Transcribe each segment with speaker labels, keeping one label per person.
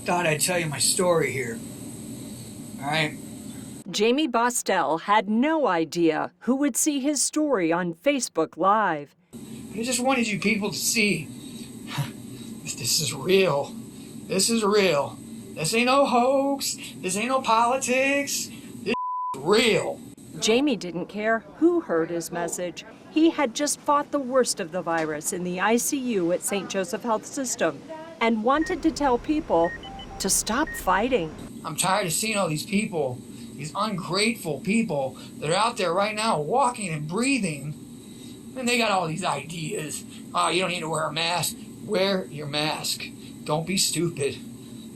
Speaker 1: Thought I'd tell you my story here. All right?
Speaker 2: Jamie Bostel had no idea who would see his story on Facebook Live.
Speaker 1: I just wanted you people to see this is real. This is real. This ain't no hoax. This ain't no politics. This is real.
Speaker 2: Jamie didn't care who heard his message. He had just fought the worst of the virus in the ICU at St. Joseph Health System and wanted to tell people to stop fighting.
Speaker 1: I'm tired of seeing all these people, these ungrateful people that are out there right now walking and breathing, and they got all these ideas. Oh, you don't need to wear a mask. Wear your mask. Don't be stupid.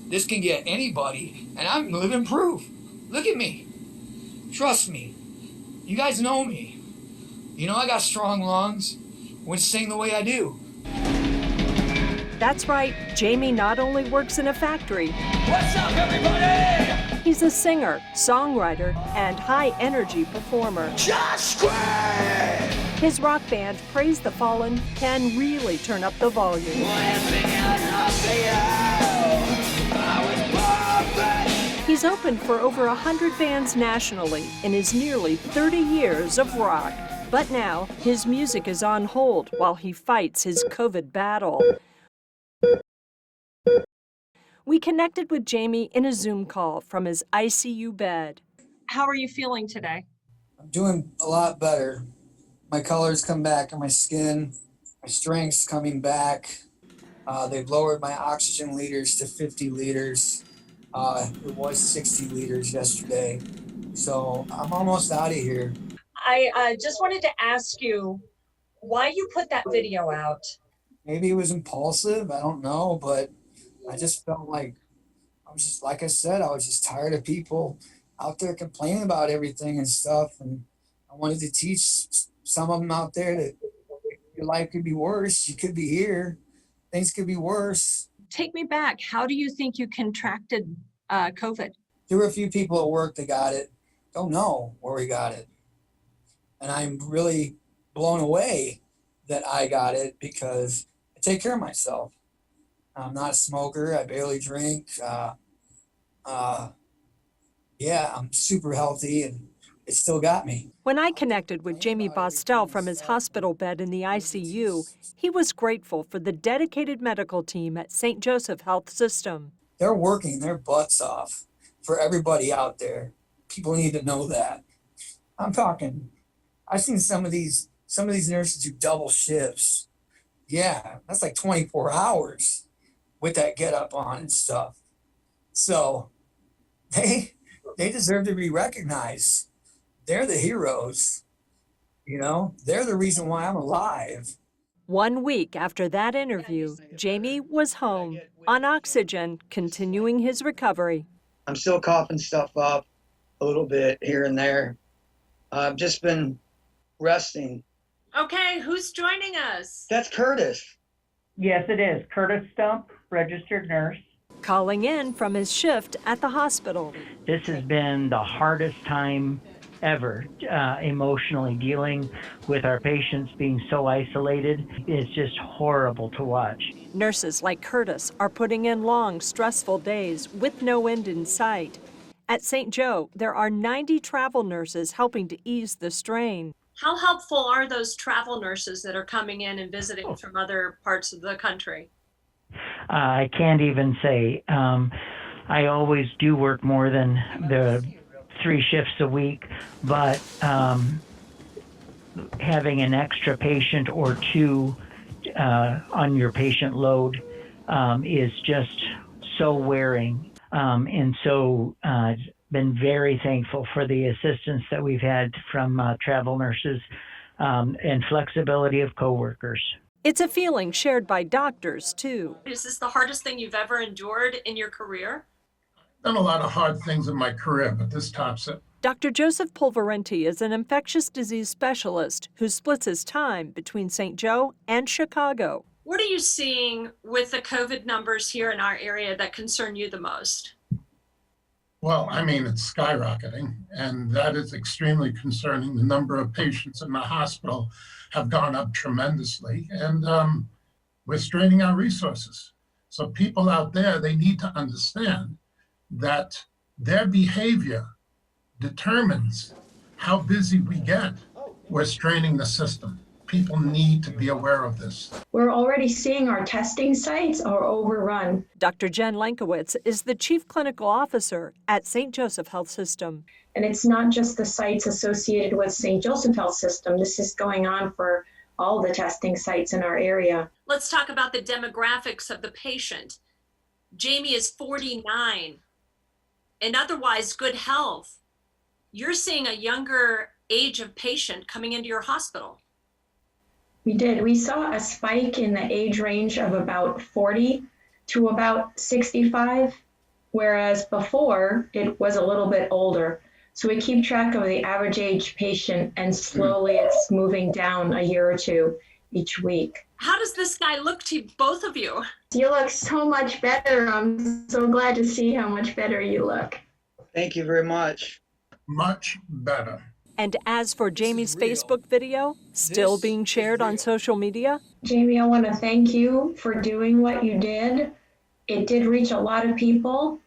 Speaker 1: This can get anybody, and I'm living proof. Look at me. Trust me. You guys know me. You know I got strong lungs. Wouldn't sing the way I do.
Speaker 2: That's right, Jamie not only works in a factory.
Speaker 3: What's up, everybody?
Speaker 2: He's a singer, songwriter, and high-energy performer.
Speaker 3: Just scream!
Speaker 2: His rock band, Praise the Fallen, can really turn up the volume. He's opened for over 100 bands nationally in his nearly 30 years of rock. But now, his music is on hold while he fights his COVID battle. We connected with Jamie in a Zoom call from his ICU bed. How are you feeling today?
Speaker 1: I'm doing a lot better. My colors come back in my skin. My strength's coming back. They've lowered my oxygen liters to 50 liters. It was 60 liters yesterday. So I'm almost out of here.
Speaker 4: I just wanted to ask you why you put that video out.
Speaker 1: Maybe it was impulsive. I don't know, but I just felt like like I said, I was just tired of people out there complaining about everything and stuff. And I wanted to teach some of them out there that your life could be worse. You could be here. Things could be worse.
Speaker 4: Take me back. How do you think you contracted COVID?
Speaker 1: There were a few people at work that got it. Don't know where we got it. And I'm really blown away that I got it because I take care of myself. I'm not a smoker. I barely drink. I'm super healthy and it still got me.
Speaker 2: When I connected with Jamie Bostel from his hospital bed in the ICU, he was grateful for the dedicated medical team at St. Joseph Health System.
Speaker 1: They're working their butts off for everybody out there. People need to know that. I'm talking, I've seen some of these nurses do double shifts. Yeah, that's like 24 hours with that get up on and stuff. So they deserve to be recognized. They're the heroes. You know, they're the reason why I'm alive.
Speaker 2: 1 week after that interview, Jamie was home on oxygen, continuing his recovery.
Speaker 5: I'm still coughing stuff up a little bit here and there. I've just been resting.
Speaker 6: Okay, who's joining us?
Speaker 5: That's Curtis.
Speaker 7: Yes, it is. Curtis Stump, registered nurse.
Speaker 2: Calling in from his shift at the hospital.
Speaker 7: This has been the hardest time ever, emotionally dealing with our patients being so isolated. It's just horrible to watch.
Speaker 2: Nurses like Curtis are putting in long, stressful days with no end in sight. At St. Joe, there are 90 travel nurses helping to ease the strain.
Speaker 6: How helpful are those travel nurses that are coming in and visiting from other parts of the country?
Speaker 7: I can't even say. I always do work more than the 3 shifts a week, but having an extra patient or 2 on your patient load is just so wearing. And so been very thankful for the assistance that we've had from travel nurses and flexibility of coworkers.
Speaker 2: It's a feeling shared by doctors, too.
Speaker 6: Is this the hardest thing you've ever endured in your career?
Speaker 8: I've done a lot of hard things in my career, but this tops it.
Speaker 2: Dr. Joseph Pulverenti is an infectious disease specialist who splits his time between St. Joe and Chicago.
Speaker 6: What are you seeing with the COVID numbers here in our area that concern you the most?
Speaker 8: Well, I mean, it's skyrocketing, and that is extremely concerning. The number of patients in the hospital have gone up tremendously, and we're straining our resources. So people out there, they need to understand that their behavior determines how busy we get. We're straining the system. People need to be aware of this.
Speaker 9: We're already seeing our testing sites are overrun.
Speaker 2: Dr. Jen Lankowitz is the Chief Clinical Officer at St. Joseph Health System.
Speaker 9: And it's not just the sites associated with St. Joseph Health System. This is going on for all the testing sites in our area.
Speaker 6: Let's talk about the demographics of the patient. Jamie is 49 and otherwise good health. You're seeing a younger age of patient coming into your hospital.
Speaker 9: We did. We saw a spike in the age range of about 40 to about 65, whereas before it was a little bit older. So we keep track of the average age patient, and slowly it's moving down a year or two each week.
Speaker 6: How does this guy look to both of you?
Speaker 9: You look so much better. I'm so glad to see how much better you look.
Speaker 5: Thank you very much.
Speaker 8: Much better.
Speaker 2: And as for Jamie's Facebook video, still being shared on social media,
Speaker 9: Jamie, I want to thank you for doing what you did. It did reach a lot of people,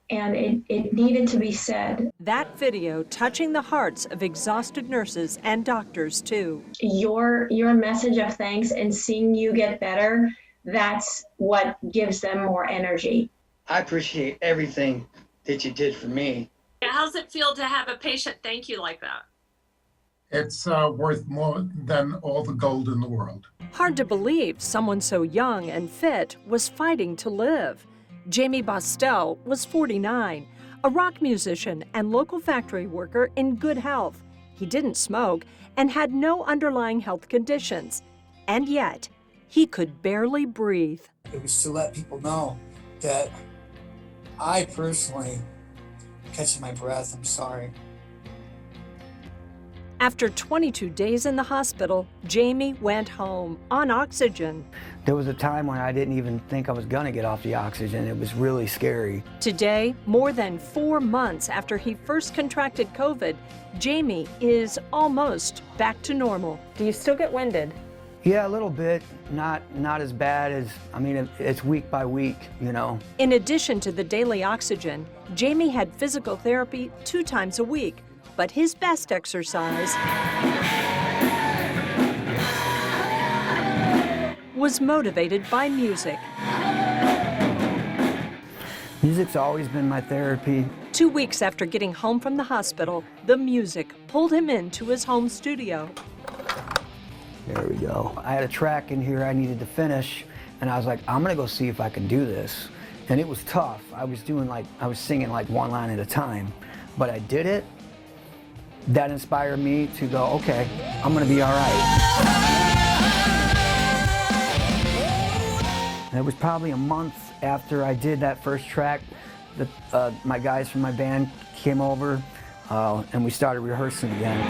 Speaker 9: and it needed to be said.
Speaker 2: that video touching the hearts of exhausted nurses and doctors too.
Speaker 9: Your message of thanks and seeing you get better, that's what gives them more energy.
Speaker 5: I appreciate everything that you did for me.
Speaker 6: How's it feel to have a patient thank you like that?
Speaker 8: It's worth more than all the gold in the world.
Speaker 2: Hard to believe someone so young and fit was fighting to live. Jamie Bostel was 49, a rock musician and local factory worker in good health. He didn't smoke and had no underlying health conditions. And yet, he could barely breathe.
Speaker 1: It was to let people know that I personally, catching my breath, I'm sorry.
Speaker 2: After 22 days in the hospital, Jamie went home on oxygen.
Speaker 10: There was a time when I didn't even think I was gonna get off the oxygen. It was really scary.
Speaker 2: Today, more than 4 months after he first contracted COVID, Jamie is almost back to normal. Do you still get winded?
Speaker 10: Yeah, a little bit. Not as bad as, I mean, it's week by week, you know.
Speaker 2: In addition to the daily oxygen, Jamie had physical therapy 2 times a week. But his best exercise was motivated by music.
Speaker 10: Music's always been my therapy.
Speaker 2: 2 weeks after getting home from the hospital, the music pulled him into his home studio.
Speaker 10: There we go. I had a track in here I needed to finish, and I was like, I'm gonna go see if I can do this. And it was tough. I was singing like one line at a time, but I did it. That inspired me to go, okay, I'm gonna be all right. And it was probably a month after I did that first track that my guys from my band came over and we started rehearsing again.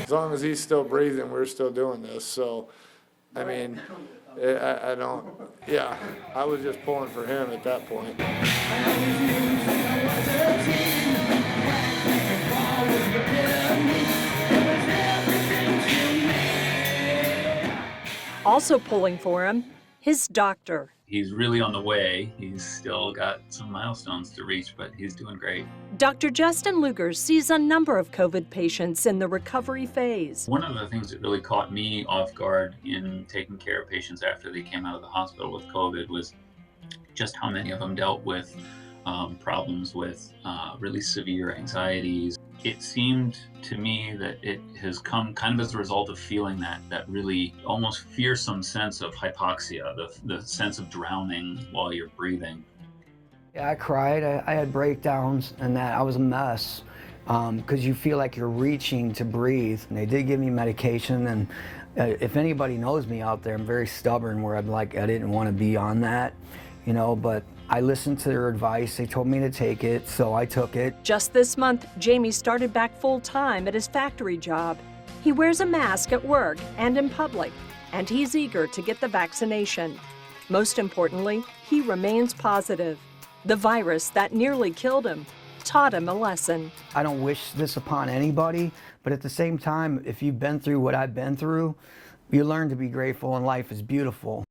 Speaker 11: As long as he's still breathing, we're still doing this. So, I mean, I don't, yeah, I was just pulling for him at that point.
Speaker 2: Also pulling for him, his doctor.
Speaker 12: He's really on the way. He's still got some milestones to reach, but he's doing great.
Speaker 2: Dr. Justin Luger sees a number of COVID patients in the recovery phase.
Speaker 12: One of the things that really caught me off guard in taking care of patients after they came out of the hospital with COVID was just how many of them dealt with problems with really severe anxieties. It seemed to me that it has come kind of as a result of feeling that really almost fearsome sense of hypoxia, the sense of drowning while you're breathing.
Speaker 10: Yeah, I cried. I had breakdowns and that I was a mess because you feel like you're reaching to breathe. And they did give me medication, and if anybody knows me out there, I'm very stubborn where I'm like, I didn't want to be on that, you know, but I listened to their advice. They told me to take it, so I took it.
Speaker 2: Just this month, Jamie started back full-time at his factory job. He wears a mask at work and in public, and he's eager to get the vaccination. Most importantly, he remains positive. The virus that nearly killed him taught him a lesson.
Speaker 10: I don't wish this upon anybody, but at the same time, if you've been through what I've been through, You learn to be grateful and life is beautiful.